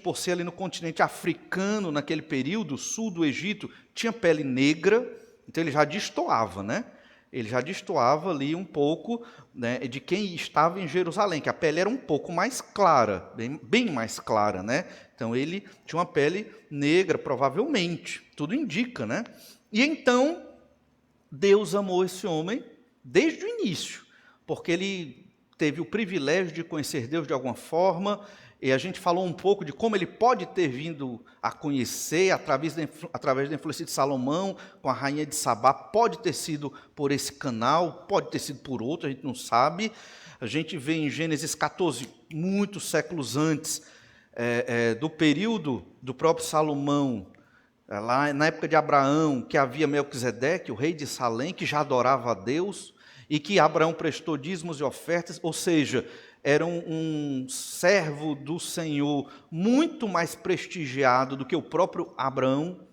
por ser ali no continente africano, naquele período, sul do Egito, tinha pele negra, então ele já destoava, né? Ele já destoava ali um pouco, né, de quem estava em Jerusalém, que a pele era um pouco mais clara, bem mais clara, né? Então ele tinha uma pele negra, provavelmente, tudo indica, né? E então Deus amou esse homem desde o início, porque ele teve o privilégio de conhecer Deus de alguma forma, e a gente falou um pouco de como ele pode ter vindo a conhecer através da influência de Salomão, com a rainha de Sabá, pode ter sido por esse canal, pode ter sido por outro, a gente não sabe. A gente vê em Gênesis 14, muitos séculos antes, do período do próprio Salomão, lá na época de Abraão, que havia Melquisedeque, o rei de Salém, que já adorava a Deus, e que Abraão prestou dízimos e ofertas, ou seja, era um servo do Senhor muito mais prestigiado do que o próprio Abraão.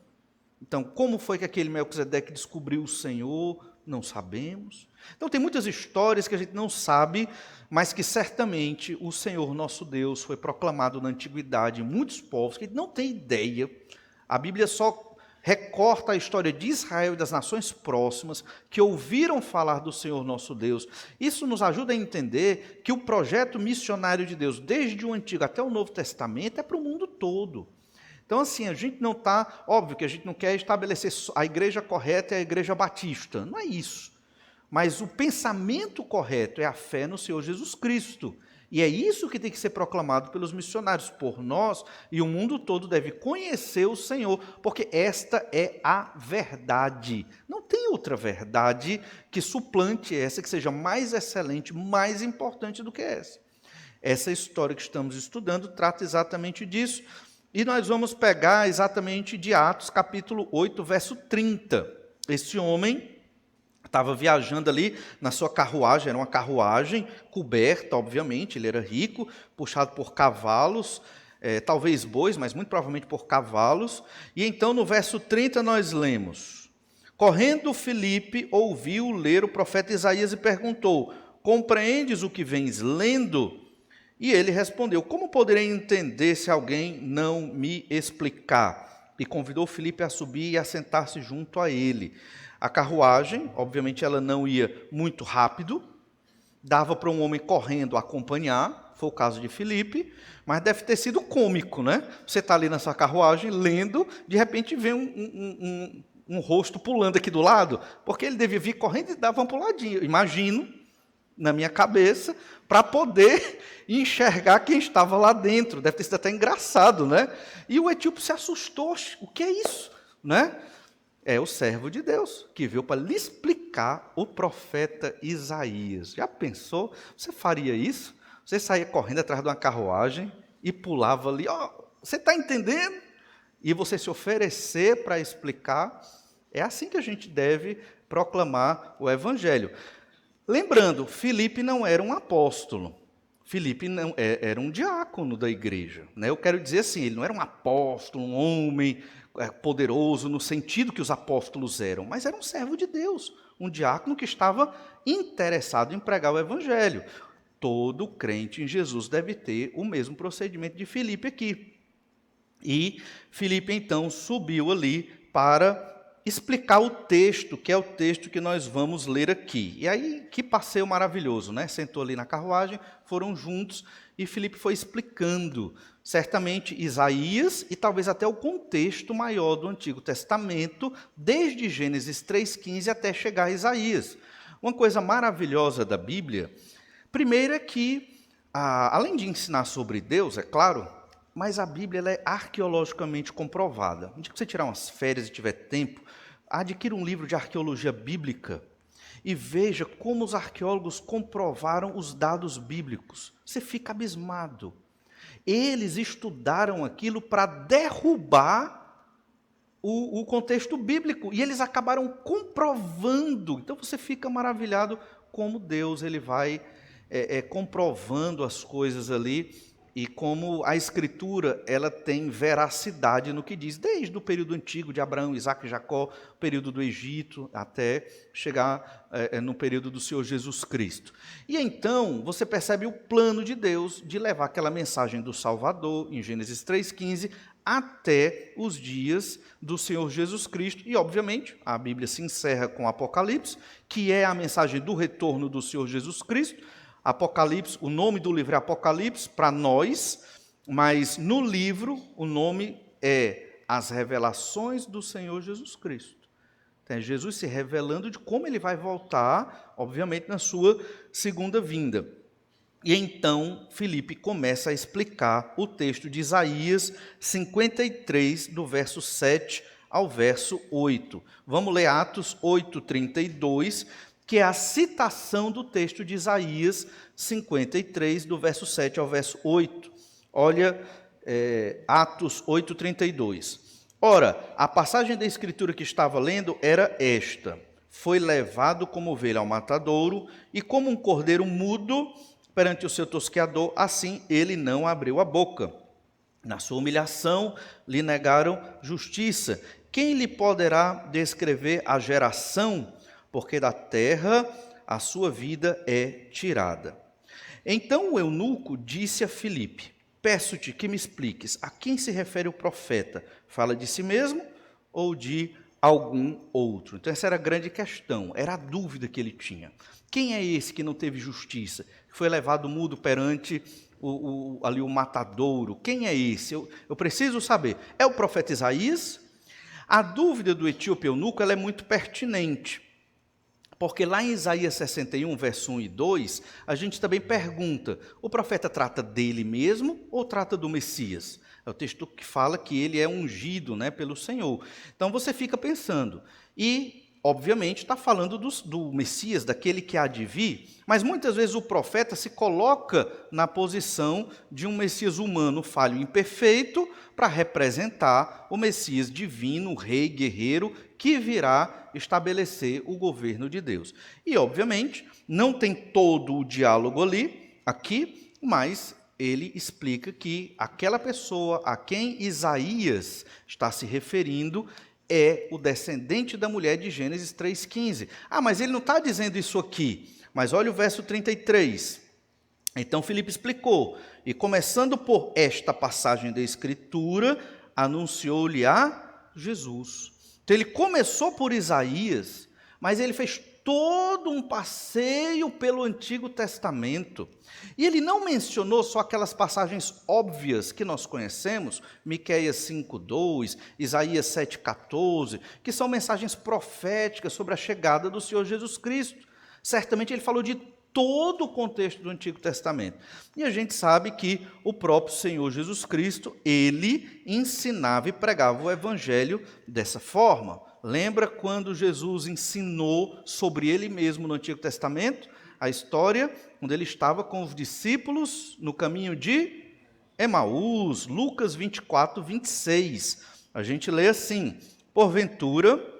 Então, como foi que aquele Melquisedeque descobriu o Senhor? Não sabemos. Então, tem muitas histórias que a gente não sabe, mas que certamente o Senhor nosso Deus foi proclamado na antiguidade em muitos povos que a gente não tem ideia. A Bíblia só recorta a história de Israel e das nações próximas que ouviram falar do Senhor nosso Deus. Isso nos ajuda a entender que o projeto missionário de Deus, desde o Antigo até o Novo Testamento, é para o mundo todo. Então, assim, a gente não está... Óbvio que a gente não quer estabelecer a igreja correta e a igreja batista. Não é isso. Mas o pensamento correto é a fé no Senhor Jesus Cristo. E é isso que tem que ser proclamado pelos missionários, por nós, e o mundo todo deve conhecer o Senhor, porque esta é a verdade. Não tem outra verdade que suplante essa, que seja mais excelente, mais importante do que essa. Essa história que estamos estudando trata exatamente disso, e nós vamos pegar exatamente de Atos, capítulo 8, verso 30. Esse homem estava viajando ali na sua carruagem, era uma carruagem coberta, obviamente, ele era rico, puxado por cavalos, talvez bois, mas muito provavelmente por cavalos. E então no verso 30 nós lemos: correndo Filipe ouviu ler o profeta Isaías e perguntou: compreendes o que vens lendo? E ele respondeu: como poderei entender se alguém não me explicar? E convidou Filipe a subir e a sentar-se junto a ele. A carruagem, obviamente, ela não ia muito rápido, dava para um homem correndo acompanhar, foi o caso de Filipe, mas deve ter sido cômico, né? Você está ali na sua carruagem, lendo, de repente vem um rosto pulando aqui do lado, porque ele devia vir correndo e dava um puladinho. Imagino, na minha cabeça, para poder enxergar quem estava lá dentro. Deve ter sido até engraçado, né? E o etíope se assustou. O que é isso? Né? É o servo de Deus, que veio para lhe explicar o profeta Isaías. Já pensou? Você faria isso? Você saía correndo atrás de uma carruagem e pulava ali. Você está entendendo? E você se oferecer para explicar. É assim que a gente deve proclamar o Evangelho. Lembrando, Filipe não era um apóstolo. Filipe não, era um diácono da igreja. Né? Eu quero dizer assim, ele não era um apóstolo, um homem poderoso no sentido que os apóstolos eram, mas era um servo de Deus, um diácono que estava interessado em pregar o Evangelho. Todo crente em Jesus deve ter o mesmo procedimento de Filipe aqui. E Filipe, então, subiu ali para explicar o texto, que é o texto que nós vamos ler aqui. E aí, que passeio maravilhoso, né? Sentou ali na carruagem, foram juntos, e Filipe foi explicando, certamente, Isaías, e talvez até o contexto maior do Antigo Testamento, desde Gênesis 3,15 até chegar a Isaías. Uma coisa maravilhosa da Bíblia, primeiro é que, além de ensinar sobre Deus, é claro, mas a Bíblia ela é arqueologicamente comprovada. No dia que você tirar umas férias e tiver tempo, adquira um livro de arqueologia bíblica e veja como os arqueólogos comprovaram os dados bíblicos. Você fica abismado. Eles estudaram aquilo para derrubar o contexto bíblico e eles acabaram comprovando. Então você fica maravilhado como Deus ele vai comprovando as coisas ali e como a Escritura ela tem veracidade no que diz, desde o período antigo de Abraão, Isaac e Jacó, período do Egito, até chegar no período do Senhor Jesus Cristo. E então você percebe o plano de Deus de levar aquela mensagem do Salvador, em Gênesis 3,15, até os dias do Senhor Jesus Cristo. E, obviamente, a Bíblia se encerra com Apocalipse, que é a mensagem do retorno do Senhor Jesus Cristo. Apocalipse, o nome do livro é Apocalipse para nós, mas no livro o nome é As Revelações do Senhor Jesus Cristo. Então, é Jesus se revelando de como ele vai voltar, obviamente, na sua segunda vinda. E então Filipe começa a explicar o texto de Isaías 53, do verso 7 ao verso 8. Vamos ler Atos 8:32, que é a citação do texto de Isaías 53, do verso 7 ao verso 8. Olha, Atos 8:32. Ora, a passagem da Escritura que estava lendo era esta: foi levado como ovelha ao matadouro, e como um cordeiro mudo perante o seu tosqueador, assim ele não abriu a boca. Na sua humilhação lhe negaram justiça. Quem lhe poderá descrever a geração? Porque da terra a sua vida é tirada. Então o eunuco disse a Filipe: peço-te que me expliques a quem se refere o profeta. Fala de si mesmo ou de algum outro? Então essa era a grande questão, era a dúvida que ele tinha. Quem é esse que não teve justiça, que foi levado mudo perante ali o matadouro? Quem é esse? Eu preciso saber. É o profeta Isaías? A dúvida do etíope eunuco ela é muito pertinente, porque lá em Isaías 61, verso 1 e 2, a gente também pergunta, o profeta trata dele mesmo ou trata do Messias? É o texto que fala que ele é ungido, né, pelo Senhor. Então você fica pensando, e obviamente está falando do Messias, daquele que há de vir, mas muitas vezes o profeta se coloca na posição de um Messias humano, falho e imperfeito, para representar o Messias divino, rei, guerreiro, que virá estabelecer o governo de Deus. E, obviamente, não tem todo o diálogo aqui, mas ele explica que aquela pessoa a quem Isaías está se referindo é o descendente da mulher de Gênesis 3,15. Ah, mas ele não está dizendo isso aqui. Mas olha o verso 33. Então Filipe explicou, e começando por esta passagem da Escritura, anunciou-lhe a Jesus. Então ele começou por Isaías, mas ele fez todo um passeio pelo Antigo Testamento. E ele não mencionou só aquelas passagens óbvias que nós conhecemos, Miqueias 5:2, Isaías 7:14, que são mensagens proféticas sobre a chegada do Senhor Jesus Cristo. Certamente ele falou de todo o contexto do Antigo Testamento. E a gente sabe que o próprio Senhor Jesus Cristo, ele ensinava e pregava o Evangelho dessa forma. Lembra quando Jesus ensinou sobre ele mesmo no Antigo Testamento? A história quando ele estava com os discípulos no caminho de Emaús, Lucas 24:26. A gente lê assim: porventura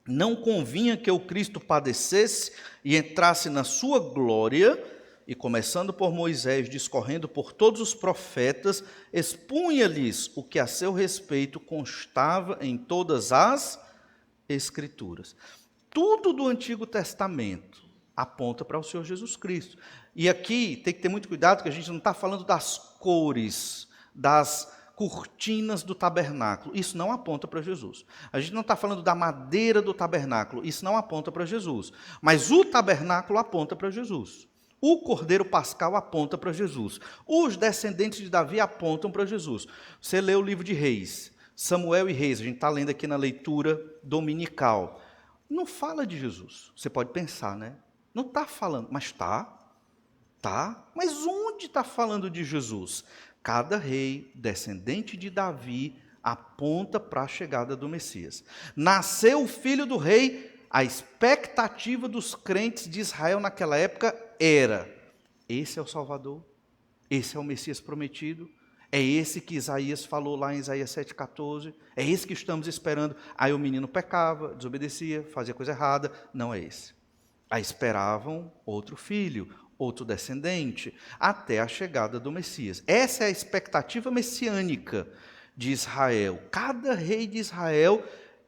não convinha que o Cristo padecesse e entrasse na sua glória, e começando por Moisés, discorrendo por todos os profetas, expunha-lhes o que a seu respeito constava em todas as Escrituras. Tudo do Antigo Testamento aponta para o Senhor Jesus Cristo. E aqui tem que ter muito cuidado, que a gente não está falando das cores, das cortinas do tabernáculo, isso não aponta para Jesus. A gente não está falando da madeira do tabernáculo, isso não aponta para Jesus. Mas o tabernáculo aponta para Jesus. O Cordeiro Pascal aponta para Jesus. Os descendentes de Davi apontam para Jesus. Você lê o livro de Reis, Samuel e Reis, a gente está lendo aqui na leitura dominical. Não fala de Jesus. Você pode pensar, né? Não está falando, mas está. Tá? Mas onde está falando de Jesus? Cada rei, descendente de Davi, aponta para a chegada do Messias. Nasceu o filho do rei, a expectativa dos crentes de Israel naquela época era: esse é o Salvador, esse é o Messias prometido, é esse que Isaías falou lá em Isaías 7,14, é esse que estamos esperando. Aí o menino pecava, desobedecia, fazia coisa errada. Não é esse. Aí esperavam outro filho, outro descendente, até a chegada do Messias. Essa é a expectativa messiânica de Israel. Cada rei de Israel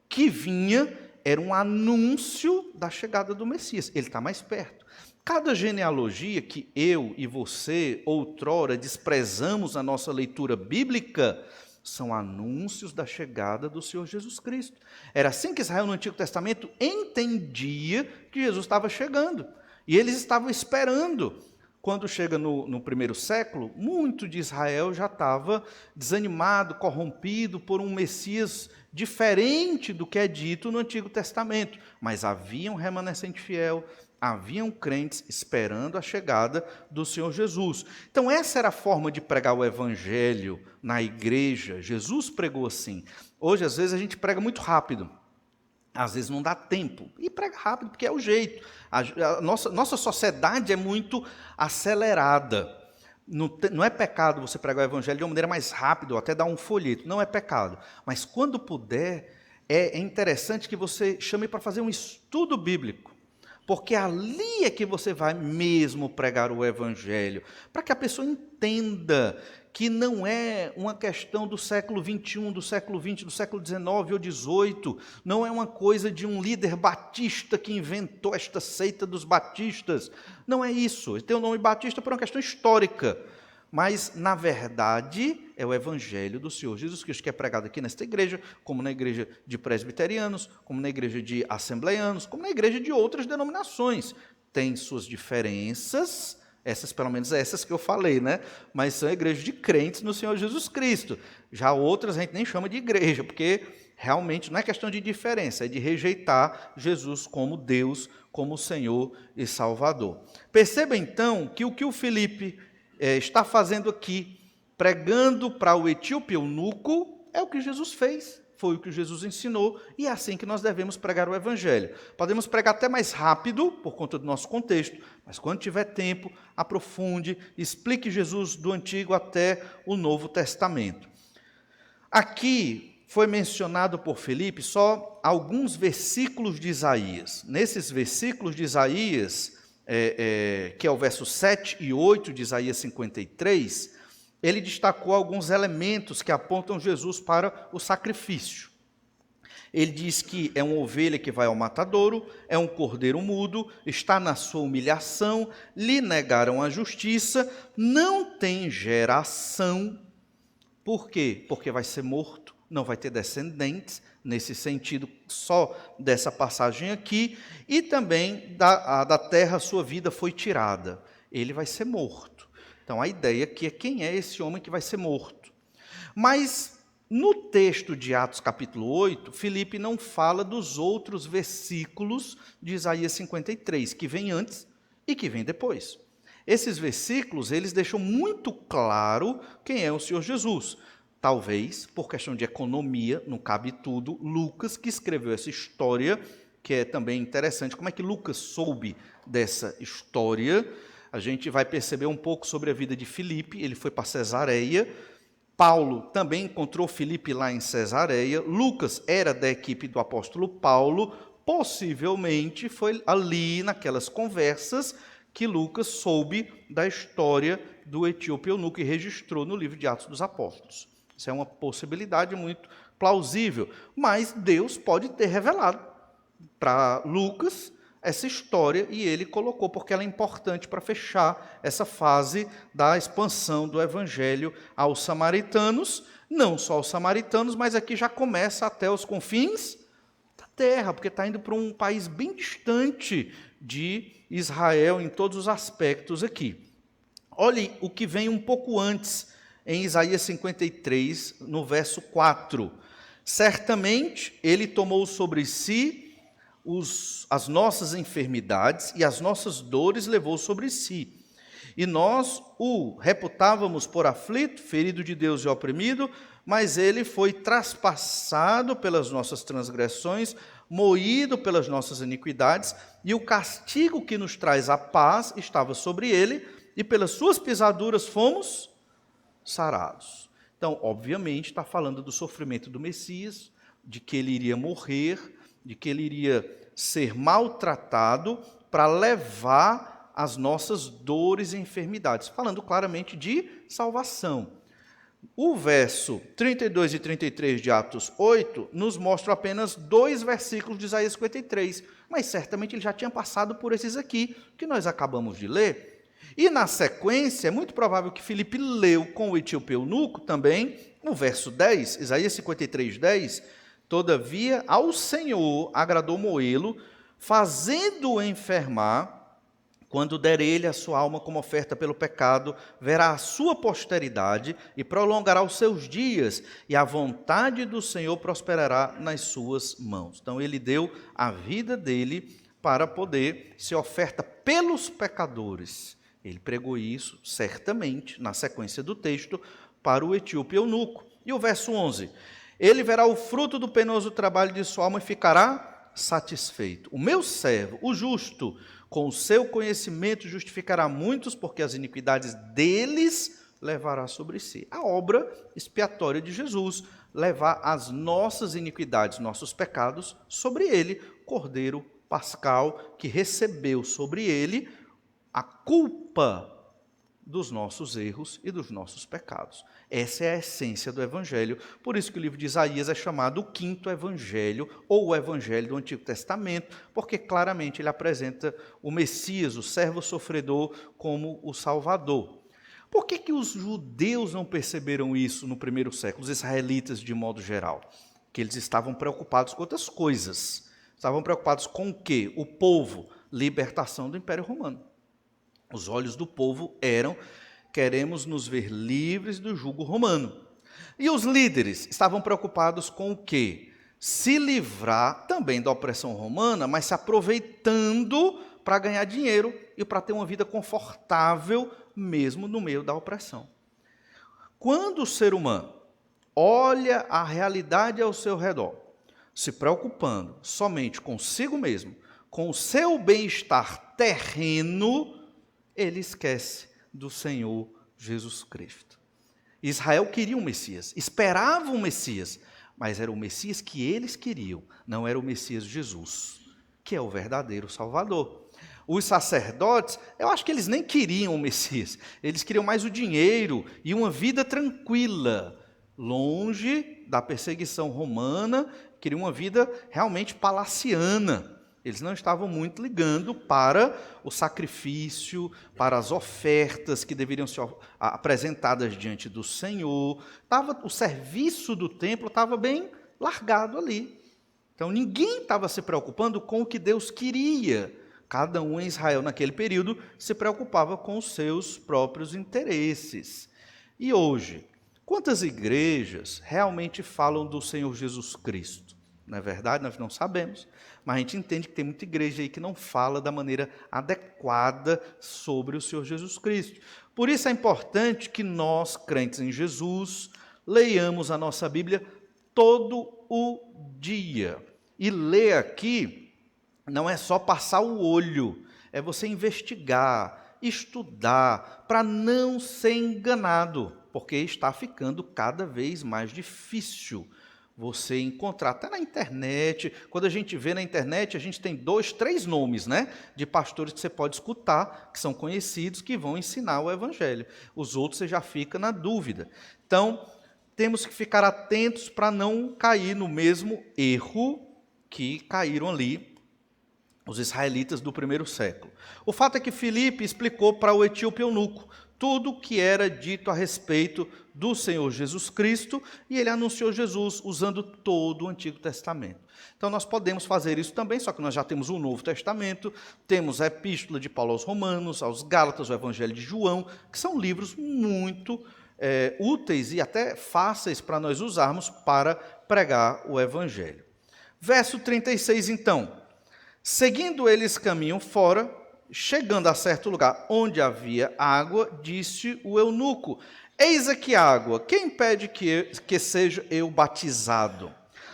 que vinha era um anúncio da chegada do Messias. Ele está mais perto. Cada genealogia que eu e você, outrora, desprezamos na nossa leitura bíblica, são anúncios da chegada do Senhor Jesus Cristo. Era assim que Israel no Antigo Testamento entendia que Jesus estava chegando. E eles estavam esperando. Quando chega no primeiro século, muito de Israel já estava desanimado, corrompido por um Messias diferente do que é dito no Antigo Testamento. Mas havia um remanescente fiel, haviam crentes esperando a chegada do Senhor Jesus. Então essa era a forma de pregar o evangelho na igreja. Jesus pregou assim. Hoje, às vezes, a gente prega muito rápido. Às vezes não dá tempo. E prega rápido, porque é o jeito. A nossa sociedade é muito acelerada. Não é pecado você pregar o evangelho de uma maneira mais rápida, ou até dar um folheto. Não é pecado. Mas quando puder, é interessante que você chame para fazer um estudo bíblico. Porque ali é que você vai mesmo pregar o evangelho, para que a pessoa entenda que não é uma questão do século XXI, do século XX, do século XIX ou XVIII, não é uma coisa de um líder batista que inventou esta seita dos batistas. Não é isso. Ele tem o nome batista por uma questão histórica. Mas, na verdade, é o evangelho do Senhor Jesus Cristo, que é pregado aqui nesta igreja, como na igreja de presbiterianos, como na igreja de assembleianos, como na igreja de outras denominações. Tem suas diferenças, essas, pelo menos essas que eu falei, né? Mas são igrejas de crentes no Senhor Jesus Cristo. Já outras a gente nem chama de igreja, porque realmente não é questão de diferença, é de rejeitar Jesus como Deus, como Senhor e Salvador. Perceba, então, que o Filipe está fazendo aqui, pregando para o etíope eunuco, é o que Jesus fez, foi o que Jesus ensinou, e é assim que nós devemos pregar o evangelho. Podemos pregar até mais rápido, por conta do nosso contexto, mas quando tiver tempo, aprofunde, explique Jesus do Antigo até o Novo Testamento. Aqui foi mencionado por Filipe só alguns versículos de Isaías. Nesses versículos de Isaías, que é o verso 7 e 8 de Isaías 53, ele destacou alguns elementos que apontam Jesus para o sacrifício. Ele diz que é uma ovelha que vai ao matadouro, é um cordeiro mudo, está na sua humilhação, lhe negaram a justiça, não tem geração. Por quê? Porque vai ser morto, não vai ter descendentes, nesse sentido só dessa passagem aqui, e também da terra a sua vida foi tirada. Ele vai ser morto. Então a ideia aqui é quem é esse homem que vai ser morto. Mas no texto de Atos capítulo 8, Filipe não fala dos outros versículos de Isaías 53, que vem antes e que vem depois. Esses versículos, eles deixam muito claro quem é o Senhor Jesus. Talvez, por questão de economia, não cabe tudo, Lucas, que escreveu essa história, que é também interessante, como é que Lucas soube dessa história? A gente vai perceber um pouco sobre a vida de Filipe, ele foi para Cesareia, Paulo também encontrou Filipe lá em Cesareia, Lucas era da equipe do apóstolo Paulo, possivelmente foi ali naquelas conversas que Lucas soube da história do etíope eunuco e registrou no livro de Atos dos Apóstolos. Isso é uma possibilidade muito plausível, mas Deus pode ter revelado para Lucas essa história e ele colocou, porque ela é importante para fechar essa fase da expansão do evangelho aos samaritanos, não só aos samaritanos, mas aqui já começa até os confins da terra, porque está indo para um país bem distante de Israel em todos os aspectos aqui. Olhe o que vem um pouco antes, em Isaías 53, no verso 4. Certamente ele tomou sobre si as nossas enfermidades e as nossas dores levou sobre si. E nós o reputávamos por aflito, ferido de Deus e oprimido, mas ele foi traspassado pelas nossas transgressões, moído pelas nossas iniquidades, e o castigo que nos traz a paz estava sobre ele, e pelas suas pisaduras fomos sarados. Então, obviamente, está falando do sofrimento do Messias, de que ele iria morrer, de que ele iria ser maltratado para levar as nossas dores e enfermidades, falando claramente de salvação. O verso 32 e 33 de Atos 8 nos mostra apenas 2 versículos de Isaías 53, mas certamente ele já tinha passado por esses aqui, que nós acabamos de ler. E na sequência, é muito provável que Filipe leu com o etíope eunuco também, no verso 10, Isaías 53, 10, todavia ao Senhor agradou moê-lo, fazendo-o enfermar. Quando der ele a sua alma como oferta pelo pecado, verá a sua posteridade e prolongará os seus dias, e a vontade do Senhor prosperará nas suas mãos. Então ele deu a vida dele para poder ser oferta pelos pecadores. Ele pregou isso, certamente, na sequência do texto, para o etíope eunuco. E o verso 11, ele verá o fruto do penoso trabalho de sua alma e ficará satisfeito. O meu servo, o justo, com o seu conhecimento justificará muitos, porque as iniquidades deles levará sobre si. A obra expiatória de Jesus, levar as nossas iniquidades, nossos pecados, sobre ele, Cordeiro Pascal, que recebeu sobre ele a culpa dos nossos erros e dos nossos pecados. Essa é a essência do Evangelho. Por isso que o livro de Isaías é chamado o quinto Evangelho, ou o Evangelho do Antigo Testamento, porque claramente ele apresenta o Messias, o servo sofredor, como o Salvador. Por que os judeus não perceberam isso no primeiro século, os israelitas de modo geral? Que eles estavam preocupados com outras coisas. Estavam preocupados com o quê? O povo, libertação do Império Romano. Os olhos do povo eram: queremos nos ver livres do jugo romano. E os líderes estavam preocupados com o quê? Se livrar também da opressão romana, mas se aproveitando para ganhar dinheiro e para ter uma vida confortável, mesmo no meio da opressão. Quando o ser humano olha a realidade ao seu redor, se preocupando somente consigo mesmo, com o seu bem-estar terreno, ele esquece do Senhor Jesus Cristo. Israel queria um Messias, esperava um Messias, mas era o Messias que eles queriam, não era o Messias Jesus, que é o verdadeiro Salvador. Os sacerdotes, eu acho que eles nem queriam o Messias, eles queriam mais o dinheiro e uma vida tranquila, longe da perseguição romana, queriam uma vida realmente palaciana. Eles não estavam muito ligando para o sacrifício, para as ofertas que deveriam ser apresentadas diante do Senhor. O serviço do templo estava bem largado ali. Então ninguém estava se preocupando com o que Deus queria. Cada um em Israel naquele período se preocupava com os seus próprios interesses. E hoje, quantas igrejas realmente falam do Senhor Jesus Cristo? Não é verdade? Nós não sabemos, mas a gente entende que tem muita igreja aí que não fala da maneira adequada sobre o Senhor Jesus Cristo. Por isso é importante que nós, crentes em Jesus, leiamos a nossa Bíblia todo o dia. E ler aqui não é só passar o olho, é você investigar, estudar, para não ser enganado, porque está ficando cada vez mais difícil você encontrar, até na internet. Quando a gente vê na internet, a gente tem 2, 3 nomes, né, de pastores que você pode escutar, que são conhecidos, que vão ensinar o Evangelho. Os outros você já fica na dúvida. Então, temos que ficar atentos para não cair no mesmo erro que caíram ali os israelitas do primeiro século. O fato é que Filipe explicou para o etíope eunuco tudo o que era dito a respeito do Senhor Jesus Cristo, e ele anunciou Jesus usando todo o Antigo Testamento. Então nós podemos fazer isso também, só que nós já temos o Novo Testamento, temos a Epístola de Paulo aos Romanos, aos Gálatas, o Evangelho de João, que são livros muito úteis e até fáceis para nós usarmos para pregar o Evangelho. Verso 36, então. Seguindo eles caminham fora, chegando a certo lugar onde havia água, disse o eunuco: eis aqui água, quem impede que seja eu batizado?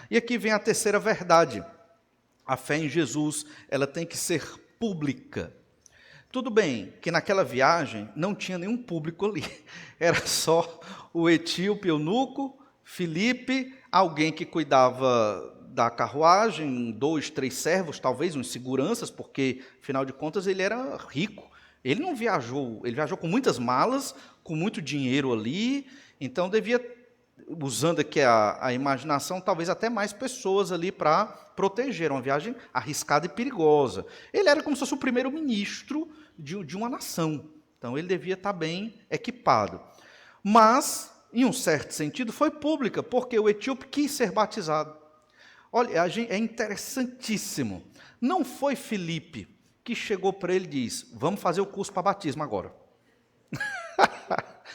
E aqui vem a terceira verdade. A fé em Jesus, ela tem que ser pública. Tudo bem que naquela viagem não tinha nenhum público ali. Era só o etíope eunuco, Filipe, alguém que cuidava da carruagem, 2, 3 servos, talvez uns seguranças, porque, afinal de contas, ele era rico, Ele não viajou, ele viajou com muitas malas, com muito dinheiro ali, então devia, usando aqui a imaginação, talvez até mais pessoas ali para proteger, uma viagem arriscada e perigosa. Ele era como se fosse o primeiro-ministro de uma nação, então ele devia estar bem equipado. Mas, em um certo sentido, foi pública, porque o etíope quis ser batizado. Olha, é interessantíssimo. Não foi Filipe que chegou para ele e disse: vamos fazer o curso para batismo agora.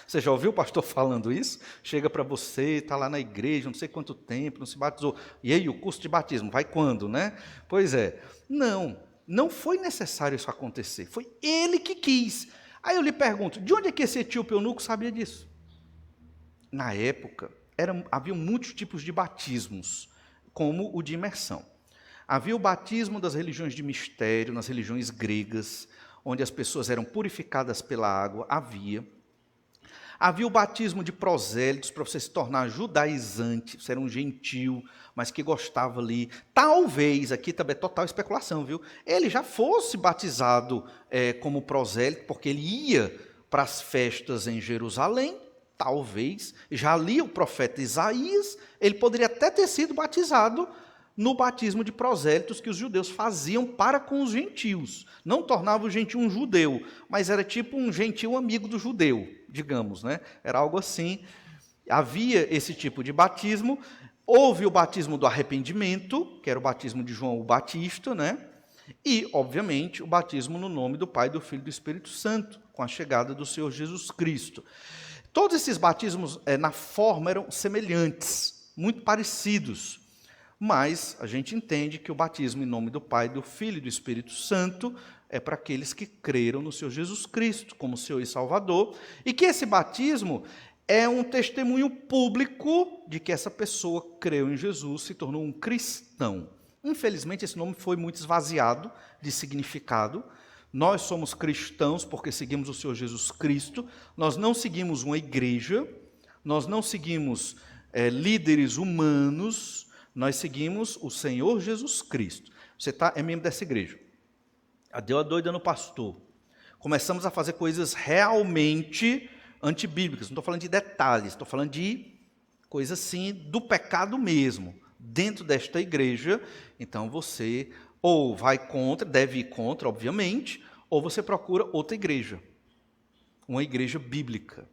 Você já ouviu o pastor falando isso? Chega para você, está lá na igreja, não sei quanto tempo, não se batizou. E aí, o curso de batismo, vai quando, né? Pois é. Não foi necessário isso acontecer. Foi ele que quis. Aí eu lhe pergunto, de onde é que esse etíope eunuco sabia disso? Na época, havia muitos tipos de batismos, como o de imersão. Havia o batismo das religiões de mistério, nas religiões gregas, onde as pessoas eram purificadas pela água, Havia o batismo de prosélitos, para você se tornar judaizante, você era um gentil, mas que gostava ali. Talvez, aqui também é total especulação, viu? Ele já fosse batizado como prosélito, porque ele ia para as festas em Jerusalém, talvez, já lia o profeta Isaías, ele poderia até ter sido batizado no batismo de prosélitos que os judeus faziam para com os gentios. Não tornava o gentio um judeu, mas era tipo um gentil amigo do judeu, digamos, né? Era algo assim. Havia esse tipo de batismo. Houve o batismo do arrependimento, que era o batismo de João o Batista, né? E, obviamente, o batismo no nome do Pai, do Filho e do Espírito Santo, com a chegada do Senhor Jesus Cristo. Todos esses batismos, na forma, eram semelhantes, muito parecidos. Mas a gente entende que o batismo em nome do Pai, do Filho e do Espírito Santo é para aqueles que creram no Senhor Jesus Cristo como Senhor e Salvador, e que esse batismo é um testemunho público de que essa pessoa creu em Jesus, se tornou um cristão. Infelizmente, esse nome foi muito esvaziado de significado. Nós somos cristãos porque seguimos o Senhor Jesus Cristo, nós não seguimos uma igreja, nós não seguimos líderes humanos, nós seguimos o Senhor Jesus Cristo. Você é membro dessa igreja. Deu a doida no pastor. Começamos a fazer coisas realmente antibíblicas. Não estou falando de detalhes, estou falando de coisas assim do pecado mesmo. Dentro desta igreja, então você ou vai contra, deve ir contra, obviamente, ou você procura outra igreja. Uma igreja bíblica.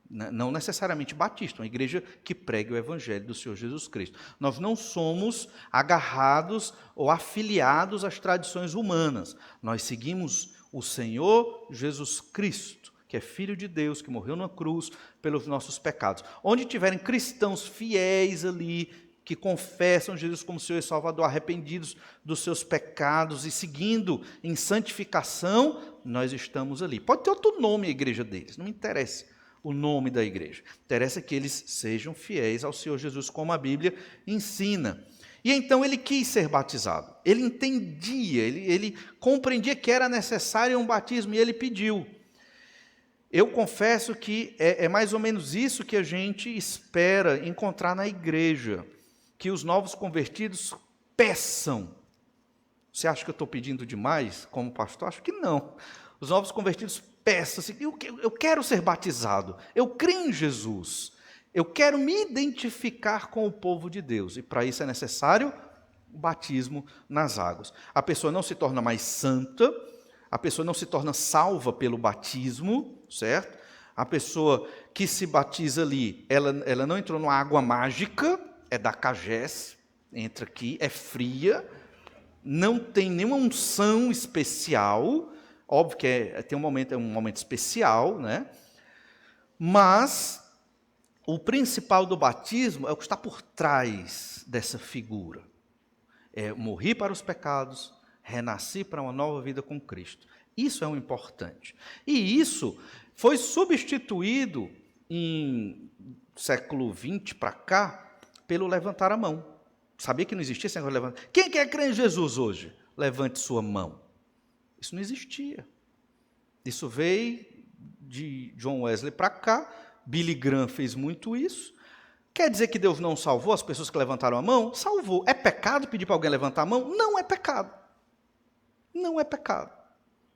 Não necessariamente batista, uma igreja que pregue o evangelho do Senhor Jesus Cristo. Nós não somos agarrados ou afiliados às tradições humanas. Nós seguimos o Senhor Jesus Cristo, que é Filho de Deus, que morreu na cruz pelos nossos pecados. Onde tiverem cristãos fiéis ali, que confessam Jesus como Senhor e Salvador, arrependidos dos seus pecados e seguindo em santificação, nós estamos ali. Pode ter outro nome a igreja deles, não me interessa o nome da igreja. Interessa que eles sejam fiéis ao Senhor Jesus, como a Bíblia ensina. E então ele quis ser batizado. Ele entendia, ele compreendia que era necessário um batismo e ele pediu. Eu confesso que é mais ou menos isso que a gente espera encontrar na igreja, que os novos convertidos peçam. Você acha que eu estou pedindo demais como pastor? Acho que não. Os novos convertidos peçam assim, eu quero ser batizado, eu creio em Jesus, eu quero me identificar com o povo de Deus, e para isso é necessário o batismo nas águas. A pessoa não se torna mais santa, a pessoa não se torna salva pelo batismo, certo? A pessoa que se batiza ali, ela não entrou numa água mágica, é da Cagés, entra aqui, é fria, não tem nenhuma unção especial. Óbvio que é um momento especial, né? Mas o principal do batismo é o que está por trás dessa figura. Morri para os pecados, renasci para uma nova vida com Cristo. Isso é o importante. E isso foi substituído em século XX para cá pelo levantar a mão. Sabia que não existia esse negócio de levantar? Quem quer crer em Jesus hoje? Levante sua mão. Isso não existia. Isso veio de John Wesley para cá. Billy Graham fez muito isso. Quer dizer que Deus não salvou as pessoas que levantaram a mão? Salvou. É pecado pedir para alguém levantar a mão? Não é pecado. Não é pecado.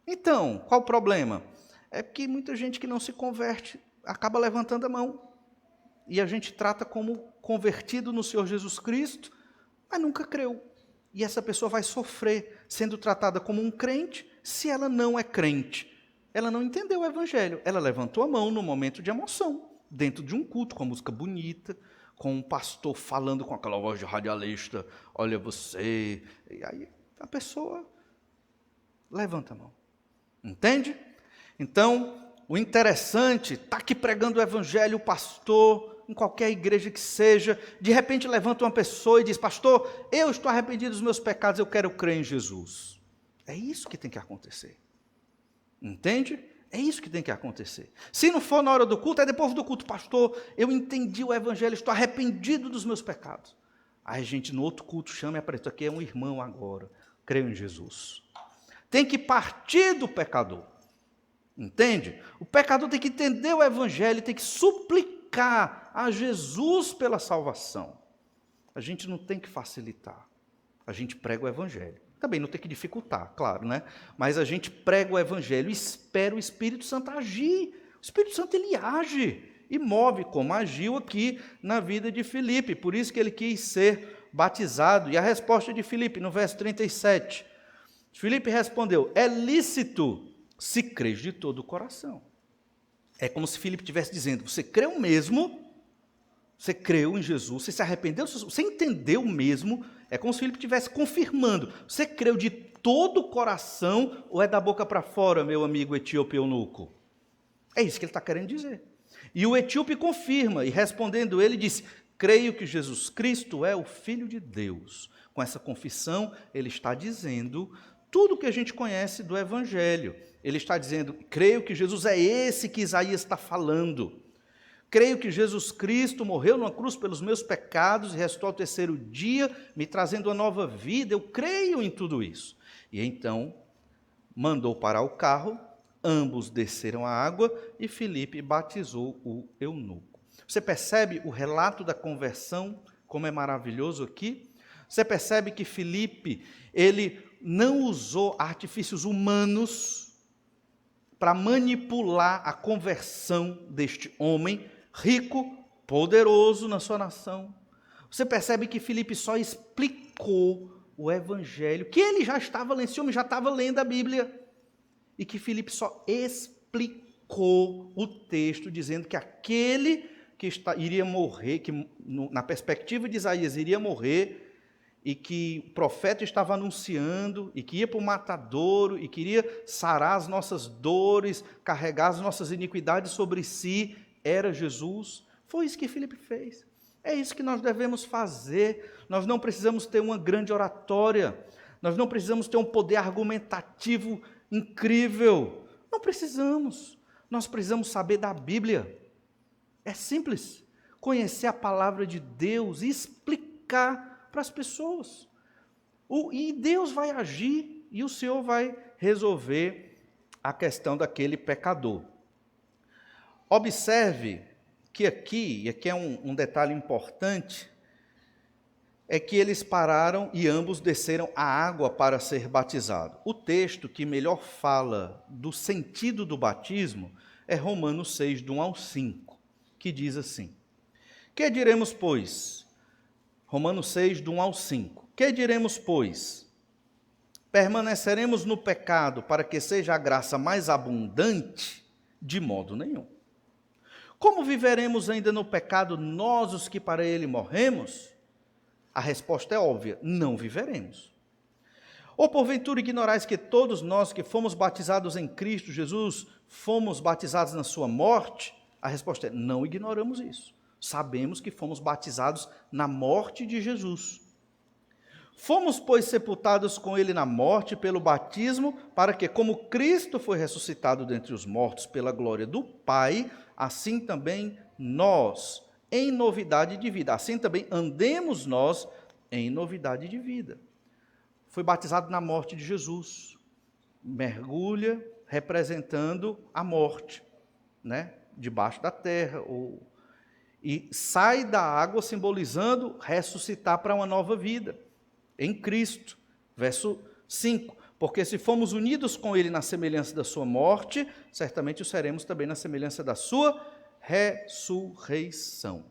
Então, qual o problema? É que muita gente que não se converte acaba levantando a mão. E a gente trata como convertido no Senhor Jesus Cristo, mas nunca creu. E essa pessoa vai sofrer sendo tratada como um crente se ela não é crente. Ela não entendeu o evangelho. Ela levantou a mão no momento de emoção, dentro de um culto, com a música bonita, com um pastor falando com aquela voz de radialista, olha você. E aí a pessoa levanta a mão. Entende? Então, o interessante, está aqui pregando o evangelho, o pastor, em qualquer igreja que seja, de repente levanta uma pessoa e diz, pastor, eu estou arrependido dos meus pecados, eu quero crer em Jesus. É isso que tem que acontecer. Entende? É isso que tem que acontecer. Se não for na hora do culto, é depois do culto, pastor, eu entendi o evangelho, estou arrependido dos meus pecados. Aí a gente no outro culto chama e apresenta, aqui é um irmão agora, creio em Jesus. Tem que partir do pecador. Entende? O pecador tem que entender o evangelho, tem que suplicar a Jesus pela salvação. A gente não tem que facilitar. A gente prega o evangelho. Também não tem que dificultar, claro, né? Mas a gente prega o evangelho e espera o Espírito Santo agir. O Espírito Santo, ele age e move, como agiu aqui na vida de Filipe. Por isso que ele quis ser batizado. E a resposta de Filipe, no verso 37. Filipe respondeu, é lícito se crês de todo o coração. É como se Filipe estivesse dizendo, você creu mesmo? Você creu em Jesus? Você se arrependeu? Você entendeu mesmo? É como se Filipe estivesse confirmando. Você creu de todo o coração ou é da boca para fora, meu amigo etíope eunuco? É isso que ele está querendo dizer. E o etíope confirma, e respondendo ele disse, creio que Jesus Cristo é o Filho de Deus. Com essa confissão, ele está dizendo tudo o que a gente conhece do Evangelho. Ele está dizendo, creio que Jesus é esse que Isaías está falando. Creio que Jesus Cristo morreu numa cruz pelos meus pecados e restou ao terceiro dia, me trazendo uma nova vida. Eu creio em tudo isso. E então, mandou parar o carro, ambos desceram a água e Filipe batizou o eunuco. Você percebe o relato da conversão, como é maravilhoso aqui? Você percebe que Filipe, ele não usou artifícios humanos para manipular a conversão deste homem rico, poderoso na sua nação. Você percebe que Filipe só explicou o evangelho, que ele já estava lendo, esse homem já estava lendo a Bíblia, e que Filipe só explicou o texto, dizendo que aquele que iria morrer, que na perspectiva de Isaías iria morrer, e que o profeta estava anunciando, e que ia para o matadouro, e queria sarar as nossas dores, carregar as nossas iniquidades sobre si, era Jesus. Foi isso que Filipe fez. É isso que nós devemos fazer. Nós não precisamos ter uma grande oratória, nós não precisamos ter um poder argumentativo incrível. Não precisamos. Nós precisamos saber da Bíblia. É simples. Conhecer a palavra de Deus e explicar para as pessoas. E Deus vai agir e o Senhor vai resolver a questão daquele pecador. Observe que aqui, e aqui é um detalhe importante, é que eles pararam e ambos desceram a água para ser batizado. O texto que melhor fala do sentido do batismo é Romanos 6, do 1 ao 5, que diz assim, que diremos, pois? Romanos 6, do 1 ao 5. Que diremos, pois? Permaneceremos no pecado para que seja a graça mais abundante? De modo nenhum. Como viveremos ainda no pecado nós, os que para ele morremos? A resposta é óbvia, não viveremos. Ou porventura ignorais que todos nós que fomos batizados em Cristo Jesus, fomos batizados na sua morte? A resposta é, não ignoramos isso. Sabemos que fomos batizados na morte de Jesus. Fomos, pois, sepultados com ele na morte pelo batismo, para que, como Cristo foi ressuscitado dentre os mortos pela glória do Pai, assim também nós, em novidade de vida, assim também andemos nós em novidade de vida. Foi batizado na morte de Jesus, mergulha representando a morte, né? Debaixo da terra, e sai da água simbolizando ressuscitar para uma nova vida, em Cristo. Verso 5, Porque se fomos unidos com ele na semelhança da sua morte, certamente o seremos também na semelhança da sua ressurreição.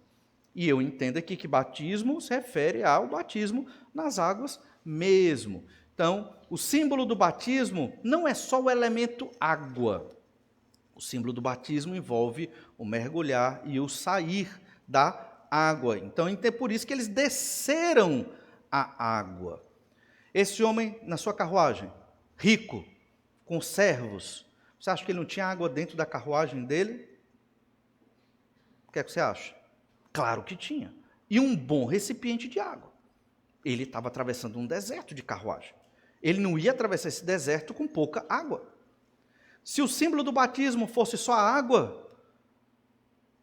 E eu entendo aqui que batismo se refere ao batismo nas águas mesmo. Então, o símbolo do batismo não é só o elemento água. O símbolo do batismo envolve o mergulhar e o sair da água. Então, é por isso que eles desceram a água. Esse homem, na sua carruagem, rico, com servos, você acha que ele não tinha água dentro da carruagem dele? O que é que você acha? Claro que tinha. E um bom recipiente de água. Ele estava atravessando um deserto de carruagem. Ele não ia atravessar esse deserto com pouca água. Se o símbolo do batismo fosse só a água,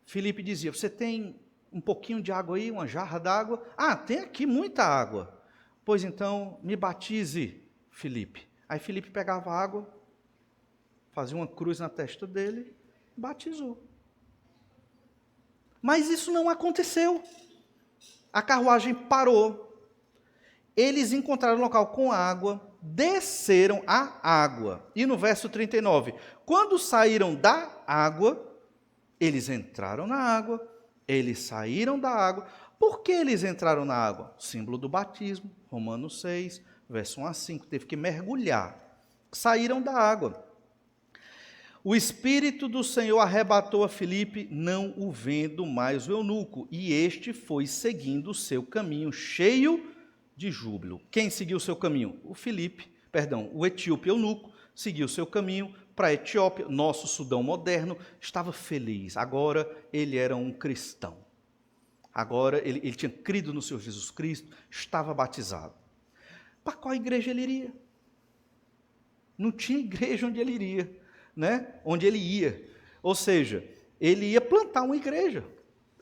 Filipe dizia, você tem um pouquinho de água aí, uma jarra d'água? Ah, tem aqui muita água. Pois então, me batize, Filipe. Aí Filipe pegava a água, fazia uma cruz na testa dele, batizou. Mas isso não aconteceu. A carruagem parou. Eles encontraram um local com água, desceram a água. E no verso 39, quando saíram da água, eles entraram na água, eles saíram da água. Por que eles entraram na água? Símbolo do batismo, Romanos 6, verso 1 a 5, teve que mergulhar. Saíram da água. O Espírito do Senhor arrebatou a Filipe, não o vendo mais o eunuco, e este foi seguindo o seu caminho, cheio de júbilo. Quem seguiu o seu caminho? O etíope eunuco seguiu o seu caminho para a Etiópia. Nosso Sudão moderno estava feliz. Agora ele era um cristão. Agora ele tinha crido no Senhor Jesus Cristo, estava batizado. Para qual igreja ele iria? Não tinha igreja onde ele iria, né? Onde ele ia. Ou seja, ele ia plantar uma igreja.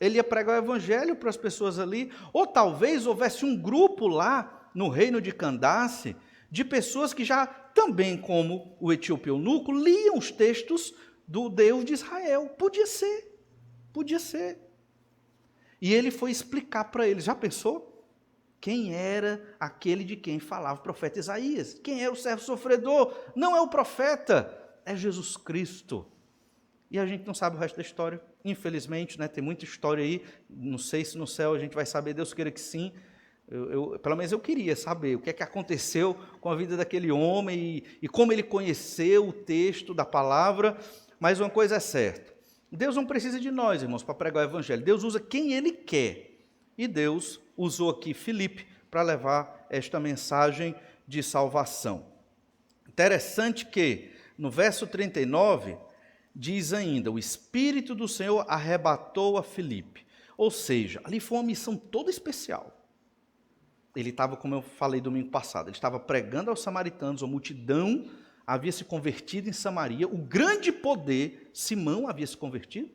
Ele ia pregar o evangelho para as pessoas ali, ou talvez houvesse um grupo lá no reino de Candace, de pessoas que já também, como o etíope eunuco, liam os textos do Deus de Israel. Podia ser. E ele foi explicar para eles, já pensou? Quem era aquele de quem falava o profeta Isaías? Quem é o servo sofredor? Não é o profeta, é Jesus Cristo. E a gente não sabe o resto da história, infelizmente, né? Tem muita história aí, não sei se no céu a gente vai saber, Deus queira que sim. Pelo menos eu queria saber o que é que aconteceu com a vida daquele homem e como ele conheceu o texto da palavra, mas uma coisa é certa, Deus não precisa de nós, irmãos, para pregar o evangelho, Deus usa quem Ele quer, e Deus usou aqui Filipe para levar esta mensagem de salvação. Interessante que no verso 39, diz ainda, o Espírito do Senhor arrebatou a Filipe. Ou seja, ali foi uma missão toda especial. Ele estava, como eu falei domingo passado, ele estava pregando aos samaritanos, a multidão havia se convertido em Samaria, o grande poder, Simão havia se convertido.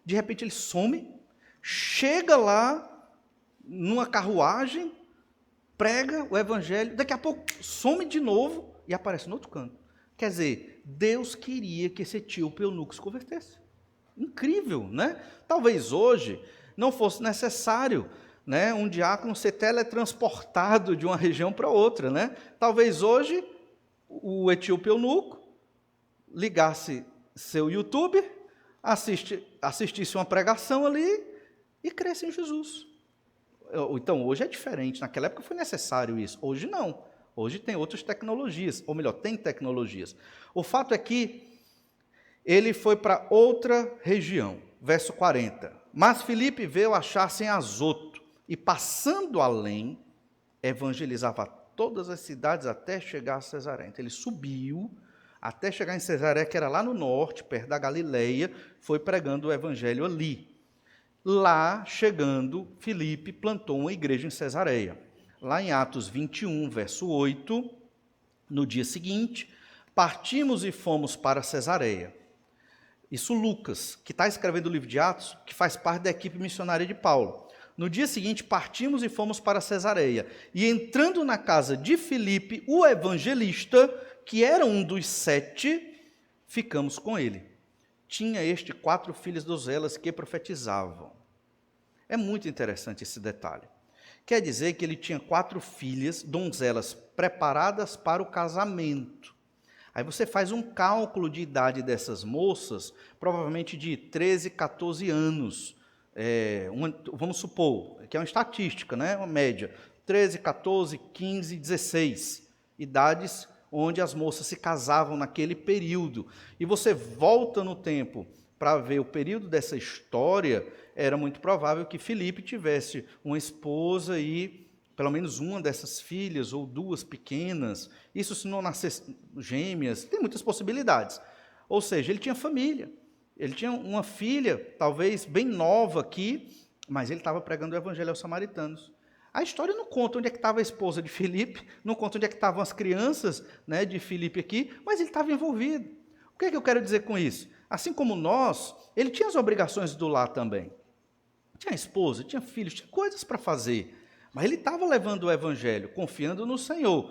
De repente ele some, chega lá numa carruagem, prega o evangelho, daqui a pouco some de novo e aparece no outro canto. Quer dizer, Deus queria que esse etíope eunuco se convertesse. Incrível, né? Talvez hoje não fosse necessário, né, um diácono ser teletransportado de uma região para outra, né? Talvez hoje o etíope eunuco ligasse seu YouTube, assistisse uma pregação ali e cresce em Jesus. Então, hoje é diferente. Naquela época foi necessário isso. Hoje não. Hoje tem outras tecnologias, ou melhor, tem tecnologias. O fato é que ele foi para outra região. Verso 40. Mas Filipe veio achar-se em Azoto, e passando além, evangelizava todas as cidades até chegar a Cesareia. Então ele subiu até chegar em Cesareia, que era lá no norte, perto da Galileia, foi pregando o evangelho ali. Lá, chegando, Filipe plantou uma igreja em Cesareia. Lá em Atos 21, verso 8, no dia seguinte, partimos e fomos para Cesareia. Isso Lucas, que está escrevendo o livro de Atos, que faz parte da equipe missionária de Paulo. No dia seguinte, partimos e fomos para Cesareia. E entrando na casa de Filipe, o evangelista, que era um dos 7, ficamos com ele. Tinha 4 filhos donzelas que profetizavam. É muito interessante esse detalhe. Quer dizer que ele tinha 4 filhas, donzelas preparadas para o casamento. Aí você faz um cálculo de idade dessas moças, provavelmente de 13, 14 anos. Vamos supor, que é uma estatística, né? Uma média. 13, 14, 15, 16. Idades onde as moças se casavam naquele período. E você volta no tempo para ver o período dessa história, era muito provável que Filipe tivesse uma esposa e pelo menos uma dessas filhas, ou 2 pequenas, isso se não nascesse gêmeas, tem muitas possibilidades. Ou seja, ele tinha família, ele tinha uma filha, talvez bem nova aqui, mas ele estava pregando o evangelho aos samaritanos. A história não conta onde é que estava a esposa de Filipe, não conta onde é que estavam as crianças, né, de Filipe aqui, mas ele estava envolvido. O que é que eu quero dizer com isso? Assim como nós, ele tinha as obrigações do lar também. Tinha esposa, tinha filhos, tinha coisas para fazer. Mas ele estava levando o evangelho, confiando no Senhor.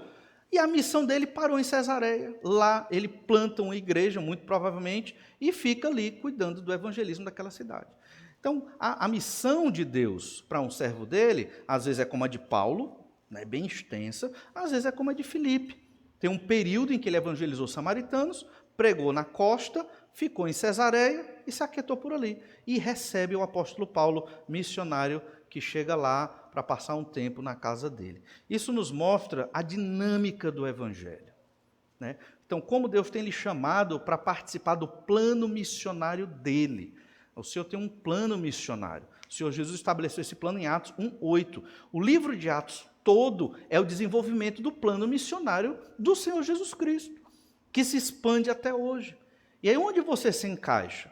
E a missão dele parou em Cesareia. Lá ele planta uma igreja, muito provavelmente, e fica ali cuidando do evangelismo daquela cidade. Então, a missão de Deus para um servo dele, às vezes é como a de Paulo, né, bem extensa, às vezes é como a de Filipe. Tem um período em que ele evangelizou os samaritanos, pregou na costa, ficou em Cesareia e se aquietou por ali. E recebe o apóstolo Paulo, missionário, que chega lá para passar um tempo na casa dele. Isso nos mostra a dinâmica do evangelho, né? Então, como Deus tem lhe chamado para participar do plano missionário dele. O Senhor tem um plano missionário. O Senhor Jesus estabeleceu esse plano em Atos 1:8. O livro de Atos todo é o desenvolvimento do plano missionário do Senhor Jesus Cristo, que se expande até hoje. E aí onde você se encaixa?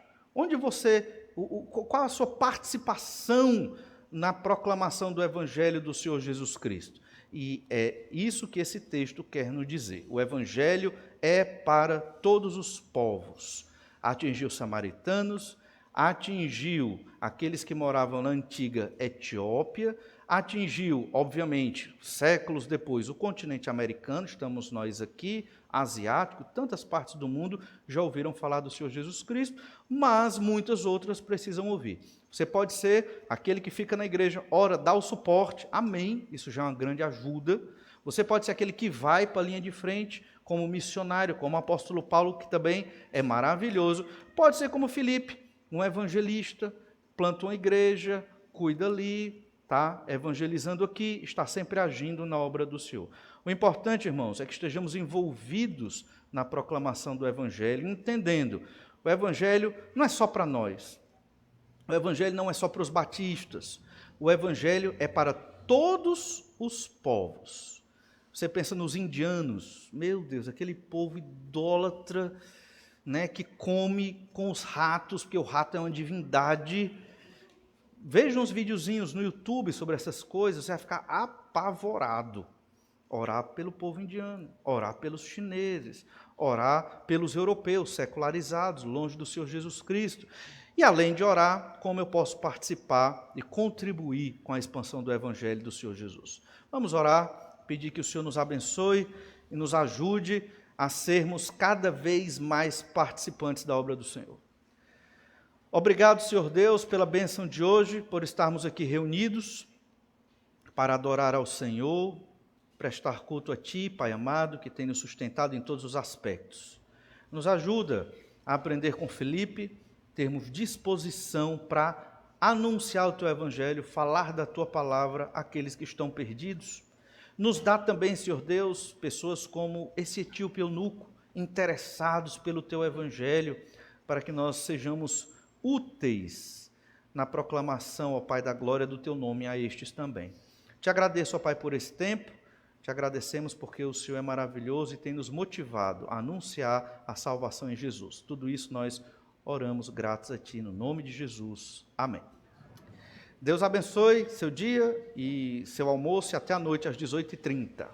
Qual a sua participação na proclamação do evangelho do Senhor Jesus Cristo? E é isso que esse texto quer nos dizer. O evangelho é para todos os povos. Atingiu os samaritanos, atingiu aqueles que moravam na antiga Etiópia, atingiu, obviamente, séculos depois, o continente americano, estamos nós aqui, asiático, tantas partes do mundo já ouviram falar do Senhor Jesus Cristo, mas muitas outras precisam ouvir. Você pode ser aquele que fica na igreja, ora, dá o suporte, amém, isso já é uma grande ajuda. Você pode ser aquele que vai para a linha de frente, como missionário, como o apóstolo Paulo, que também é maravilhoso. Pode ser como Filipe, um evangelista, planta uma igreja, cuida ali, tá? Evangelizando aqui, está sempre agindo na obra do Senhor. O importante, irmãos, é que estejamos envolvidos na proclamação do evangelho, entendendo, o evangelho não é só para nós, o evangelho não é só para os batistas, o evangelho é para todos os povos. Você pensa nos indianos, meu Deus, aquele povo idólatra, né, que come com os ratos, porque o rato é uma divindade. Veja uns videozinhos no YouTube sobre essas coisas, você vai ficar apavorado. Orar pelo povo indiano, orar pelos chineses, orar pelos europeus secularizados, longe do Senhor Jesus Cristo. E além de orar, como eu posso participar e contribuir com a expansão do evangelho do Senhor Jesus? Vamos orar, pedir que o Senhor nos abençoe e nos ajude a sermos cada vez mais participantes da obra do Senhor. Obrigado, Senhor Deus, pela bênção de hoje, por estarmos aqui reunidos para adorar ao Senhor, prestar culto a Ti, Pai amado, que tem nos sustentado em todos os aspectos. Nos ajuda a aprender com Filipe, termos disposição para anunciar o Teu Evangelho, falar da Tua palavra àqueles que estão perdidos. Nos dá também, Senhor Deus, pessoas como esse etíope eunuco, interessados pelo Teu Evangelho, para que nós sejamos úteis na proclamação, ó Pai da glória, do Teu nome a estes também. Te agradeço, ó Pai, por esse tempo, te agradecemos porque o Senhor é maravilhoso e tem nos motivado a anunciar a salvação em Jesus. Tudo isso nós oramos gratos a Ti, no nome de Jesus. Amém. Deus abençoe seu dia e seu almoço e até a noite às 18h30.